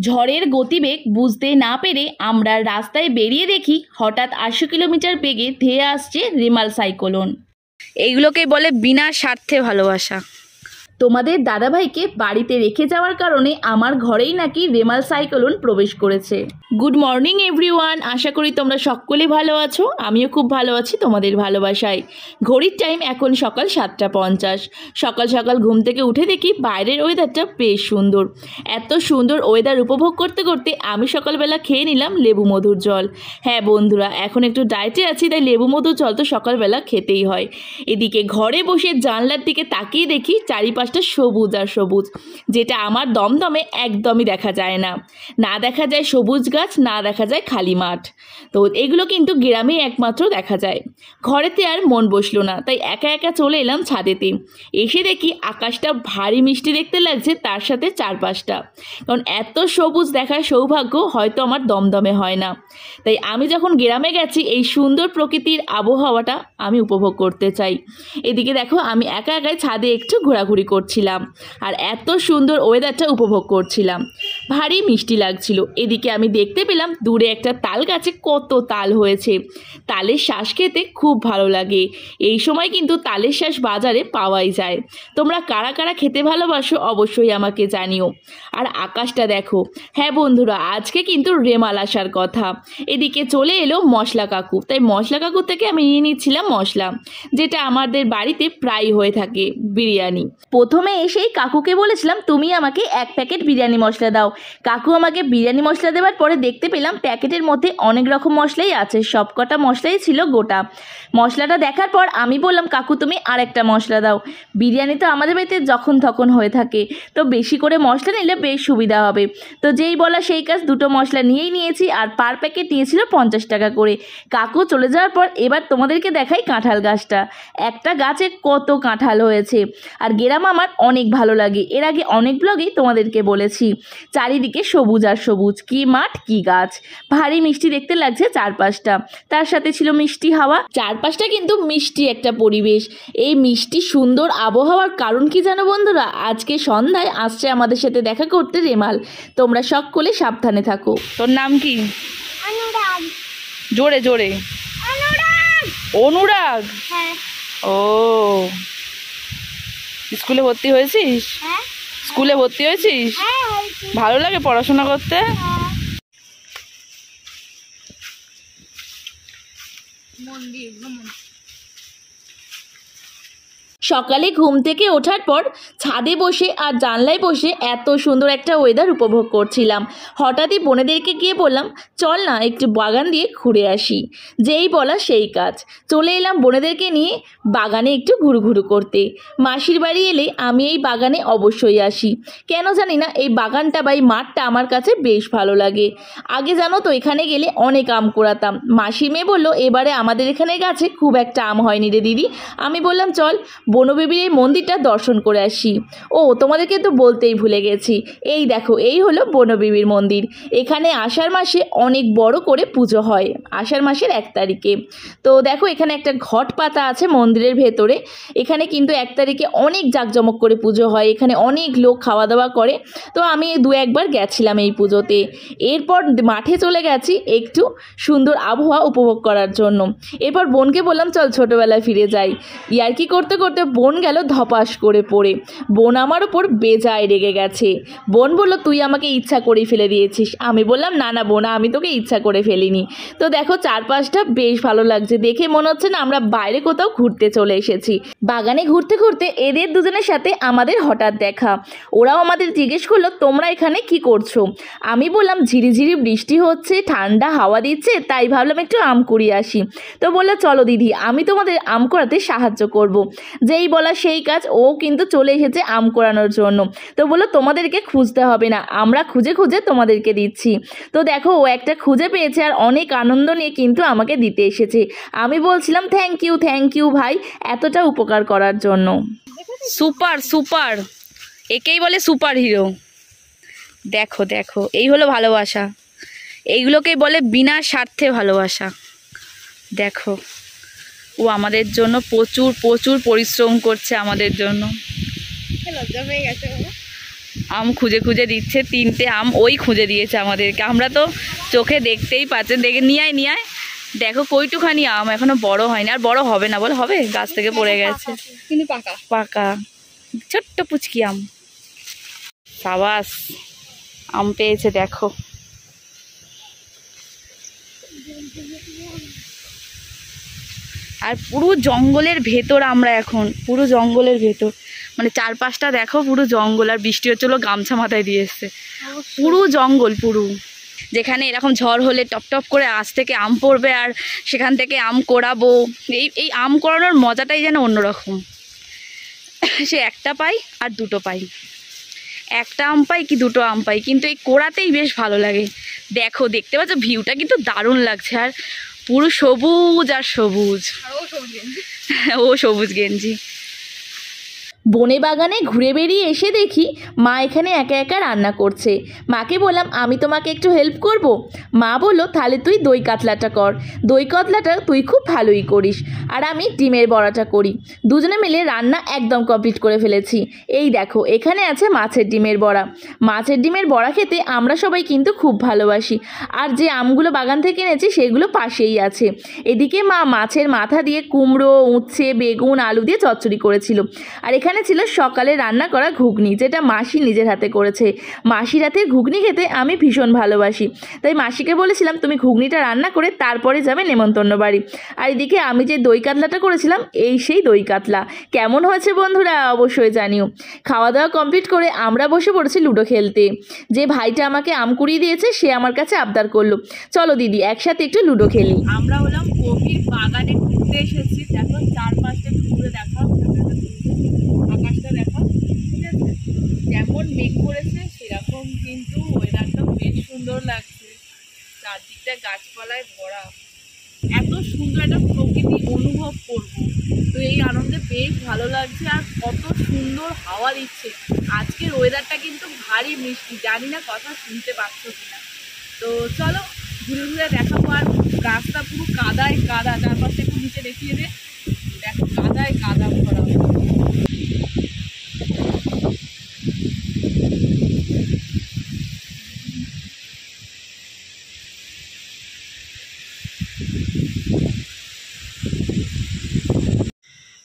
ঝড়ের গতিবেগ বুঝতে না পেরে আমরা রাস্তায় বেরিয়ে দেখি হঠাৎ ৮০ কিলোমিটার বেগে ধেয়ে আসছে রেমাল সাইক্লোন। এইগুলোকেই বলে বিনা স্বার্থে ভালোবাসা। তোমাদের দাদাভাইকে বাড়িতে রেখে যাওয়ার কারণে আমার ঘরেই নাকি রেমাল সাইক্লোন প্রবেশ করেছে। গুড মর্নিং এভরিওয়ান, আশা করি তোমরা সকলে ভালো আছো। আমিও খুব ভালো আছি তোমাদের ভালোবাসায়। ঘড়ির টাইম এখন সকাল ৭টা ৫০। সকাল সকাল ঘুম থেকে উঠে দেখি বাইরের ওয়েদারটা বেশ সুন্দর। এত সুন্দর ওয়েদার উপভোগ করতে করতে আমি সকালবেলা খেয়ে নিলাম লেবু মধুর জল। হ্যাঁ বন্ধুরা, এখন একটু ডায়েটে আছি, তাই লেবু মধুর জল তো সকালবেলা খেতেই হয়। এদিকে ঘরে বসে জানলার দিকে তাকিয়ে দেখি চারিপাশটা সবুজ আর সবুজ, যেটা আমার দমদমে একদমই দেখা যায় না। না দেখা যায় সবুজ গাছ, না দেখা যায় খালি মাঠ। তো এগুলো কিন্তু গ্রামে একমাত্র দেখা যায়। ঘরেতে আর মন বসলো না, তাই একা একা চলে এলাম ছাদেতে। এসে দেখি আকাশটা ভারী মিষ্টি দেখতে লাগছে, তার সাথে চারপাশটা। কারণ এত সবুজ দেখার সৌভাগ্য হয়তো আমার দমদমে হয় না। তাই আমি যখন গ্রামে গেছি এই সুন্দর প্রকৃতির আবহাওয়াটা আমি উপভোগ করতে চাই। এদিকে দেখো আমি একা একাই ছাদে একটু ঘোরাঘুরি করছিলাম আর এত সুন্দর ওয়েদারটা উপভোগ করছিলাম। ভারী মিষ্টি লাগছিল। এদিকে আমি দেখতে পেলাম দূরে একটা তাল গাছে কত তাল হয়েছে। তালের শ্বাস খেতে খুব ভালো লাগে। এই সময় কিন্তু তালের শ্বাস বাজারে পাওয়াই যায়। তোমরা কারা কারা খেতে ভালোবাসো অবশ্যই আমাকে জানিও। আর আকাশটা দেখো। হ্যাঁ বন্ধুরা, আজকে কিন্তু রেমাল আসার কথা। এদিকে চলে এলো মশলা কাকু, তাই মশলা কাকু থেকে আমি নিয়ে নিচ্ছিলাম মশলা, যেটা আমাদের বাড়িতে প্রায় হয়ে থাকে, বিরিয়ানি। প্রথমে এসেই কাকুকে বলেছিলাম তুমি আমাকে 1 প্যাকেট বিরিয়ানি মশলা দাও। কাকু আমাকে বিরিয়ানি মশলা দেওয়ার পরে দেখতে পেলাম প্যাকেটের মধ্যে অনেক রকম মশলাই আছে, সবকটা মশলাই ছিল গোটা। মশলাটা দেখার পর আমি বললাম কাকু তুমি আরেকটা মশলা দাও। বিরিয়ানি তো আমাদের বাড়িতে যখন তখন হয়ে থাকে, তো বেশি করে মশলা নিলে বেশ সুবিধা হবে। তো যেই বলা সেই কাজ, দুটো মশলা নিয়েই নিয়েছি আর পার প্যাকেট নিয়েছিল 50 টাকা করে। কাকু চলে যাওয়ার পর এবার তোমাদেরকে দেখাই কাঁঠাল গাছটা। একটা গাছে কত কাঁঠাল হয়েছে। আর গ্রাম আমার অনেক ভালো লাগে, এর আগে অনেক ব্লগেই তোমাদেরকে বলেছি। চারিদিকে সবুজ আর সবুজ, কি মাঠ কি গাছ, ভারী মিষ্টি দেখতে লাগছে চারপাশটা। তার সাথে ছিল মিষ্টি হাওয়া। চারপাশটা কিন্তু মিষ্টি একটা পরিবেশ। এই মিষ্টি সুন্দর আবহাওয়ার কারণ কি জানো বন্ধুরা? আজকে সন্ধ্যায় আসছে আমাদের সাথে দেখা করতে রেমাল। তোমরা সকলে সাবধানে থাকো। তোর নাম কি? অনুরাগ। জোরে জোরে। অনুরাগ। অনুরাগ? হ্যাঁ। ও, স্কুলে ভর্তি হয়েছিস? হ্যাঁ। স্কুলে ভর্তি হয়েছিস? হ্যাঁ হয়েছি। ভালো লাগে পড়াশোনা করতে? সকালে ঘুম থেকে ওঠার পর ছাদে বসে আর জানলায় বসে এত সুন্দর একটা ওয়েদার উপভোগ করছিলাম। হঠাৎই বোনেদেরকে গিয়ে বললাম চল না একটু বাগান দিয়ে ঘুরে আসি। যেই বলা সেই কাজ, চলে এলাম বোনেদেরকে নিয়ে বাগানে একটু ঘুরঘুরু করতে। মাসির বাড়ি এলে আমি এই বাগানে অবশ্যই আসি, কেন জানি না এই বাগানটা বা এই মাঠটা আমার কাছে বেশ ভালো লাগে। আগে জানো তো এখানে গেলে অনেক আম কুড়াতাম। মাসি মেয়ে বললো এবারে আমাদের এখানে গাছে খুব একটা আম হয়নি রে দিদি। আমি বললাম চল বনবিবির এই মন্দিরটা দর্শন করে আসি। ও তোমাদেরকে তো বলতেই ভুলে গেছি, এই দেখো এই হলো বনবিবির মন্দির। এখানে আষাঢ় মাসে অনেক বড় করে পুজো হয়, আষাঢ় মাসের 1 তারিখে। তো দেখো এখানে একটা ঘট পাতা আছে মন্দিরের ভেতরে। এখানে কিন্তু 1 তারিখে অনেক জাঁকজমক করে পুজো হয়, এখানে অনেক লোক খাওয়া দাওয়া করে। তো আমি 2-1 বার গেছিলাম এই পুজোতে। এরপর মাঠে চলে গেছি একটু সুন্দর আবহাওয়া উপভোগ করার জন্য। এরপর বোনকে বললাম চল ছোটোবেলায় ফিরে যাই। ইয়ার্কি করতে করতে বোন গেল ধপাস করে পড়ে। বোন আমার ওপর বেজায় রেগে গেছে। বোন বলল তুই আমাকে ইচ্ছা করেই ফেলে দিয়েছিস। আমি বললাম না না বোন, আমি তোকে ইচ্ছা করে ফেলিনি। তো দেখো চারপাশটা বেশ ভালো লাগছে, দেখে মনে হচ্ছে না আমরা বাইরে কোথাও ঘুরতে চলে এসেছি। বাগানে ঘুরতে ঘুরতে এদের দুজনের সাথে আমাদের হঠাৎ দেখা। ওরাও আমাদের জিজ্ঞেস করলো তোমরা এখানে কি করছো। আমি বললাম ঝিরিঝিরি বৃষ্টি হচ্ছে, ঠান্ডা হাওয়া দিচ্ছে, তাই ভাবলাম একটু আম কুড়িয়ে আসি। তো বললো চলো দিদি আমি তোমাদের আম কুড়াতে সাহায্য করব। যেই বলা সেই কাজ, ও কিন্তু চলে এসেছে আম কোড়ানোর জন্য। তো বললো তোমাদেরকে খুঁজতে হবে না, আমরা খুঁজে খুঁজে তোমাদেরকে দিচ্ছি। তো দেখো ও একটা খুঁজে পেয়েছে আর অনেক আনন্দ নিয়ে কিন্তু আমাকে দিতে এসেছে। আমি বলছিলাম থ্যাংক ইউ ভাই এতটা উপকার করার জন্য। সুপার সুপার, একেই বলে সুপার হিরো। দেখো দেখো এই হলো ভালোবাসা, এইগুলোকেই বলে বিনা স্বার্থে ভালোবাসা। দেখো ও আমাদের জন্য প্রচুর প্রচুর পরিশ্রম করছে আমাদের জন্য। আম খুঁজে খুঁজে দিচ্ছে, 3টে আম ওই খুঁজে দিয়েছে আমাদেরকে। আমরা তো চোখে দেখতেই পাচ্ছেন, দেখে নিয়ে আয় দেখো কইটুখানি আম, এখনো বড় হয়নি, আর বড় হবে না, বল হবে, গাছ থেকে পড়ে গেছে, কিন্তু পাকা পাকা ছোট্ট পুচকি আম। সাবাস, আম পেয়েছে দেখো। আর পুরো জঙ্গলের ভেতর আমরা এখন, পুরো জঙ্গলের ভেতর, মানে চারপাশটা দেখো পুরো জঙ্গল। আর বৃষ্টি হচ্ছিল, গামছা মাথায় দিয়ে এসছে, পুরো জঙ্গল পুরো। যেখানে এরকম ঝড় হলে টপ টপ করে আজ থেকে আম পড়বে, আর সেখান থেকে আম কোড়াবো। এই আম কোড়ানোর মজাটাই যেন অন্যরকম। সে একটা পাই আর দুটো পাই, একটা আম পাই কি দুটো আম পাই, কিন্তু এই কোড়াতেই বেশ ভালো লাগে। দেখো, দেখতে পাচ্ছ ভিউটা কিন্তু দারুণ লাগছে, আর পুরো সবুজ আর সবুজ। ও সবুজ গেঞ্জি। বনে বাগানে ঘুরে বেরিয়ে এসে দেখি মা এখানে একা একা রান্না করছে। মাকে বললাম আমি তোমাকে একটু হেল্প করব। মা বলল তাহলে তুই দই কাতলাটা কর, দই কাতলাটা তুই খুব ভালোই করিস, আর আমি ডিমের বড়াটা করি। দুজনে মিলে রান্না একদম কমপ্লিট করে ফেলেছি। এই দেখো এখানে আছে মাছের ডিমের বড়া। মাছের ডিমের বড়া খেতে আমরা সবাই কিন্তু খুব ভালোবাসি। আর যে আমগুলো বাগান থেকে এনেছি সেগুলো পাশেই আছে। এদিকে মা মাছের মাথা দিয়ে কুমড়ো, উচ্ছে, বেগুন, আলু দিয়ে চচ্চড়ি করেছিল। আর এখানে ছিল সকালে রান্না করা ঘুগনি, যেটা মাসি নিজের হাতে করেছে। মাসির হাতে ঘুগনি খেতে আমি ভীষণ ভালোবাসি, তাই মাসিকে বলেছিলাম তুমি ঘুগনিটা রান্না করে তারপরে যাবে নেমন্তন্ন বাড়ি। আর এদিকে আমি যে দই কাতলাটা করেছিলাম, এই সেই দই কাতলা। কেমন হয়েছে বন্ধুরা অবশ্যই জানিও। খাওয়া দাওয়া কমপ্লিট করে আমরা বসে পড়েছি লুডো খেলতে। যে ভাইটা আমাকে আম কুড়িয়ে দিয়েছে সে আমার কাছে আবদার করলো, চলো দিদি একসাথে একটু লুডো খেলি। আমরা হলাম গভীর বাগানে ঘুরতে এসেছি। দেখো চারপাশটা একটু ঘুরে দেখাও, আকাশটা দেখাও, ঠিক আছে? যেমন মেঘ করেছে সেরকম কিন্তু ওয়েদারটা বেশ সুন্দর লাগছে, চারদিকটা গাছপালায় ভরা। এত সুন্দর একটা প্রকৃতি অনুভব করব, তো এই আনন্দে বেশ ভালো লাগছে। আর কত সুন্দর হাওয়া দিচ্ছে। আজকের ওয়েদারটা কিন্তু ভারী মিষ্টি, জানি না কথা শুনতে পাচ্ছ কিনা। তো চলো ঘুরে ঘুরে দেখাবো। আর রাস্তা পুরো কাদায় কাদা, চারপাশে একটু নিচে দেখিয়ে দে, দেখো কাদায় কাদা ভরা।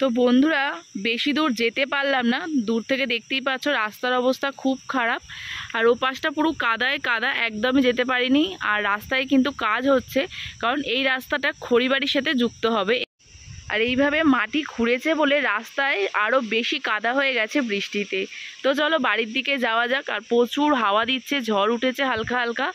তো বন্ধুরা বেশি দূর যেতে পারলাম না, দূর থেকে দেখতেই পাচ্ছ রাস্তার অবস্থা খুব খারাপ। আর ও পাশটা পুরো কাদায় কাদা, একদমই যেতে পারিনি। আর রাস্তায় কিন্তু কাজ হচ্ছে, কারণ এই রাস্তাটা খড়িবাড়ির সাথে যুক্ত হবে। আর এইভাবে মাটি খুঁড়েছে বলে রাস্তায় আরও বেশি কাদা হয়ে গেছে বৃষ্টিতে। তো চলো বাড়ির দিকে যাওয়া যাক। আর প্রচুর হাওয়া দিচ্ছে, ঝড় উঠেছে হালকা হালকা।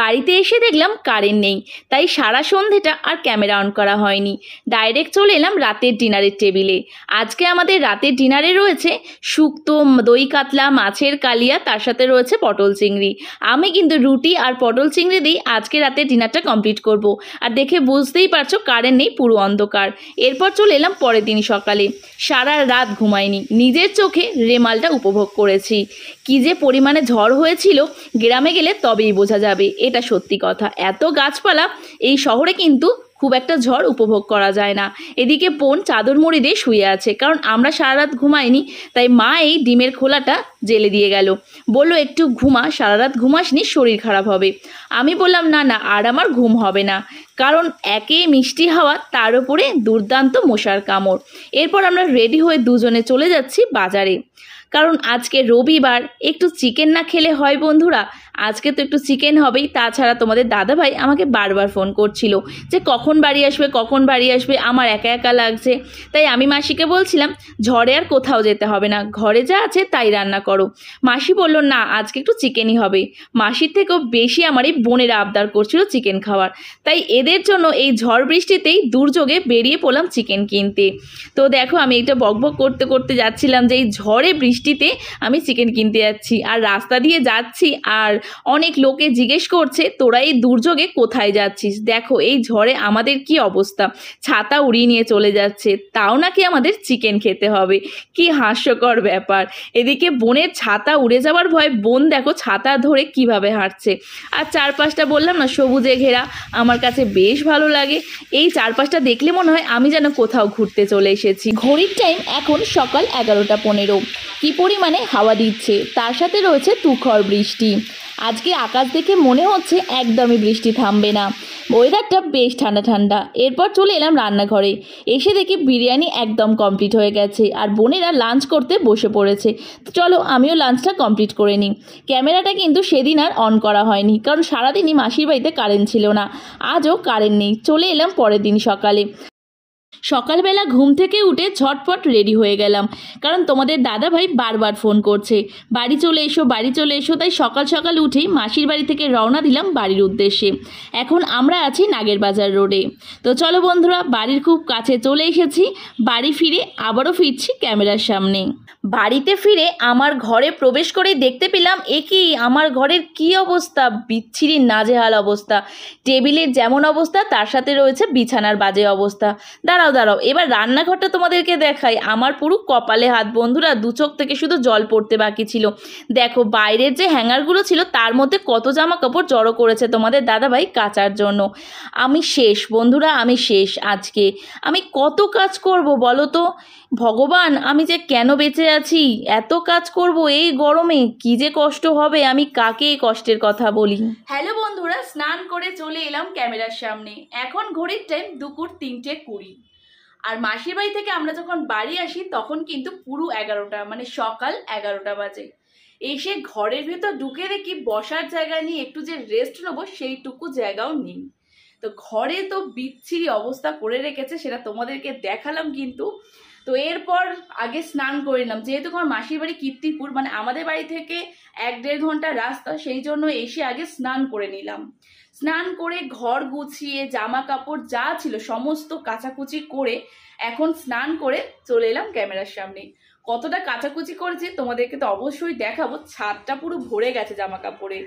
বাড়িতে এসে দেখলাম কারেন্ট নেই, তাই সারা সন্ধেটা আর ক্যামেরা অন করা হয়নি। ডাইরেক্ট চলে এলাম রাতের ডিনারের টেবিলে। আজকে আমাদের রাতের ডিনারে রয়েছে শুক্তো, দই কাতলা, মাছের কালিয়া, তার সাথে রয়েছে পটল চিংড়ি। আমি কিন্তু রুটি আর পটল চিংড়ি দিই আজকে রাতের ডিনারটা কমপ্লিট করব। আর দেখে বুঝতেই পারছো কারেন্ট নেই, পুরো অন্ধকার। এরপর চলে এলাম পরের দিন সকালে। সারা রাত ঘুমাইনি, নিজের চোখে রেমালটা উপভোগ করেছি। কী যে পরিমাণে ঝড় হয়েছিল, গ্রামে গেলে তবেই বোঝা যাবে, এটা সত্যি কথা। এত গাছপালা, এই শহরে কিন্তু খুব একটা ঝড় উপভোগ করা যায় না। এদিকে বোন চাদর মুড়ি দিয়ে শুয়ে আছে, কারণ আমরা সারা রাত ঘুমাইনি, তাই মা এই ডিমের খোলাটা জেলে দিয়ে গেল। বলল একটু ঘুমা, সারা রাত ঘুমাসনি, শরীর খারাপ হবে। আমি বললাম না না, আর আমার ঘুম হবে না, কারণ একে মিষ্টি হাওয়া, তার উপরে দুর্দান্ত মশার কামড়। এরপর আমরা রেডি হয়ে দুজনে চলে যাচ্ছি বাজারে, কারণ আজকে রবিবার, একটু চিকেন না খেলে হয় বন্ধুরা। আজকে তো একটু চিকেন হবেই। তাছাড়া তোমাদের দাদাভাই আমাকে বারবার ফোন করছিল যে কখন বাড়ি আসবে, কখন বাড়ি আসবে, আমার একা একা লাগছে। তাই আমি মাসিকে বলছিলাম ঝড়ে আর কোথাও যেতে হবে না, ঘরে যা আছে তাই রান্না করো। মাসি বলল না আজকে একটু চিকেনই হবে। মাসির থেকেও বেশি আমার এই বোনেরা আবদার করছিল চিকেন খাওয়ার, তাই এদের জন্য এই ঝড় বৃষ্টিতেই দুর্যোগে বেরিয়ে পড়লাম চিকেন কিনতে। তো দেখো আমি এটা বকবক করতে করতে যাচ্ছিলাম যে এই ঝড়ে বৃষ্টিতে আমি চিকেন কিনতে যাচ্ছি, আর রাস্তা দিয়ে যাচ্ছি আর অনেক লোকে জিজ্ঞেস করছে তোরা এই দুর্যোগে কোথায় যাচ্ছিস। দেখো এই ঝড়ে আমাদের কি অবস্থা, ছাতা উড়িয়ে নিয়ে চলে যাচ্ছে, তাও নাকি আমাদের চিকেন খেতে হবে। কি হাস্যকর ব্যাপার। এদিকে বোনের ছাতা উড়ে যাওয়ার ভয় বোন দেখো ছাতা ধরে কিভাবে হাঁটছে। আর চারপাশটা বললাম না সবুজে ঘেরা, আমার কাছে বেশ ভালো লাগে। এই চারপাশটা দেখলে মনে হয় আমি যেন কোথাও ঘুরতে চলে এসেছি। ঘড়ির টাইম এখন সকাল 11:15। কি পরিমাণে হাওয়া দিচ্ছে, তার সাথে রয়েছে তুখর বৃষ্টি। আজকে আকাশ দেখে মনে হচ্ছে একদমই বৃষ্টি থামবে না। ওয়েদারটা বেশ ঠান্ডা ঠান্ডা। এরপর চলে এলাম রান্নাঘরে। এসে দেখি বিরিয়ানি একদম কমপ্লিট হয়ে গেছে আর বোনেরা লাঞ্চ করতে বসে পড়েছে। তো চলো আমিও লাঞ্চটা কমপ্লিট করে নিই। ক্যামেরাটা কিন্তু সেদিন আর অন করা হয়নি, কারণ সারাদিনই মাসির বাড়িতে কারেন্ট ছিল না। আজও কারেন্ট নেই। চলে এলাম পরের দিন সকালে। সকালবেলা ঘুম থেকে উঠে ঝটপট রেডি হয়ে গেলাম, কারণ তোমাদের দাদাভাই বারবার ফোন করছে বাড়ি চলে এসো বাড়ি চলে এসো। তাই সকাল সকাল উঠেই মাসির বাড়ি থেকে রওনা দিলাম বাড়ির উদ্দেশ্যে। এখন আমরা আছি নাগেরবাজার রোডে। তো চলো বন্ধুরা, বাড়ির খুব কাছে চলে এসেছি। বাড়ি ফিরে আবারও ফিরছি ক্যামেরার সামনে। বাড়িতে ফিরে আমার ঘরে প্রবেশ করে দেখতে পেলাম একই আমার ঘরের কি অবস্থা, বিচ্ছিরি নাজেহাল অবস্থা। টেবিলের যেমন অবস্থা তার সাথে রয়েছে বিছানার বাজে অবস্থা। দাঁড়াও এবার রান্নাঘরটা তোমাদেরকে দেখাই। আমার পুরো কপালে হাত বন্ধুরা, দু চোখ থেকে শুধু জল পড়তে বাকি ছিল। দেখো বাইরের যে হ্যাঙ্গারগুলো ছিল তার মধ্যে কত জামা কাপড় জড়ো করেছে তোমাদের দাদাভাই কাচার জন্য। আমি শেষ বন্ধুরা, আমি শেষ। আজকে আমি কত কাজ করব বলো তো ভগবান, আমি যে কেন বেঁচে আছি। এত কাজ করব এই গরমে, কি যে কষ্ট হবে, আমি কাকে এই কষ্টের কথা বলি। হ্যালো বন্ধুরা, স্নান করে চলে এলাম ক্যামেরার সামনে। এখন ঘড়ির টাইম দুপুর 3:20। আর মাসির বাড়ি থেকে আমরা যখন বাড়ি আসি তখন কিন্তু পুরো 11টা, মানে সকাল 11টা বাজে। এসে ঘরের ভেতর ঢুকে দেখি বসার জায়গা নিয়ে একটু যে রেস্ট নেবো সেইটুকু জায়গাও নেই। তো ঘরে তো বিচ্ছিরি অবস্থা করে রেখেছে, সেটা তোমাদেরকে দেখালাম কিন্তু। তো এরপর আগে স্নান করে নিলাম, যেহেতু আমার মাসির বাড়ি কীর্তিপুর, মানে আমাদের বাড়ি থেকে 1-1.5 ঘন্টার রাস্তা, সেই জন্য এসে আগে স্নান করে নিলাম। স্নান করে ঘর গুছিয়ে জামা কাপড় যা ছিল সমস্ত কাচাকুচি করে এখন স্নান করে চলে এলাম ক্যামেরার সামনে। কতটা কাচাকুচি করেছি তোমাদেরকে তো অবশ্যই দেখাবো, ছাদটা পুরো ভরে গেছে জামা কাপড়ে।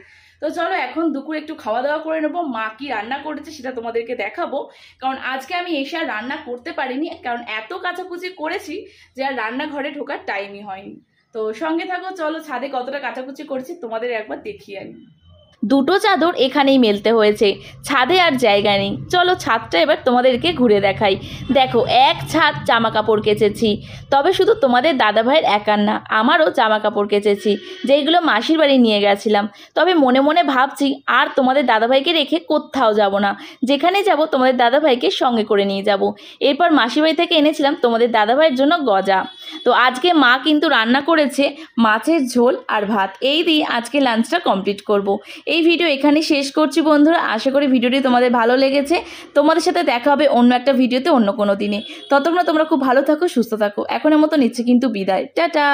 তো চলো এখন দুপুরে একটু খাওয়া দাওয়া করে নেবো। মা কি রান্না করেছে সেটা তোমাদেরকে দেখাবো, কারণ আজকে আমি এসে আর রান্না করতে পারিনি, কারণ এত কাচাকুচি করেছি যে আর রান্নাঘরে ঢোকার টাইমই হয়নি। তো সঙ্গে থাকো, চলো ছাদে কতটা কাচাকুচি করেছি তোমাদের একবার দেখিয়ে আনি। দুটো চাদর এখানেই মেলতে হয়েছে, ছাদে আর জায়গা নেই। চলো ছাদটা এবার তোমাদেরকে ঘুরে দেখাই। দেখো এক ছাদ জামা কাপড় কেচেছি, তবে শুধু তোমাদের দাদাভাইয়ের একার না, আমারও জামা কাপড় কেচেছি যেইগুলো মাসির বাড়ি নিয়ে গেছিলাম। তবে মনে মনে ভাবছি আর তোমাদের দাদাভাইকে রেখে কোথাও যাব না, যেখানে যাব তোমাদের দাদাভাইকে সঙ্গে করে নিয়ে যাব। এরপর মাসির বাড়ি থেকে এনেছিলাম তোমাদের দাদাভাইয়ের জন্য গজা। তো আজকে মা কিন্তু রান্না করেছে মাছের ঝোল আর ভাত, এই দিয়ে আজকে লাঞ্চটা কমপ্লিট করব। এই ভিডিও এখানে শেষ করছি বন্ধুরা। আশা করি ভিডিওটি তোমাদের ভালো লেগেছে। তোমাদের সাথে দেখা হবে অন্য একটা ভিডিওতে অন্য কোনো দিনে। ততক্ষণ তোমরা খুব ভালো থাকো, সুস্থ থাকো। এখনের মতো নিচ্ছে কিন্তু বিদায়, টাটা।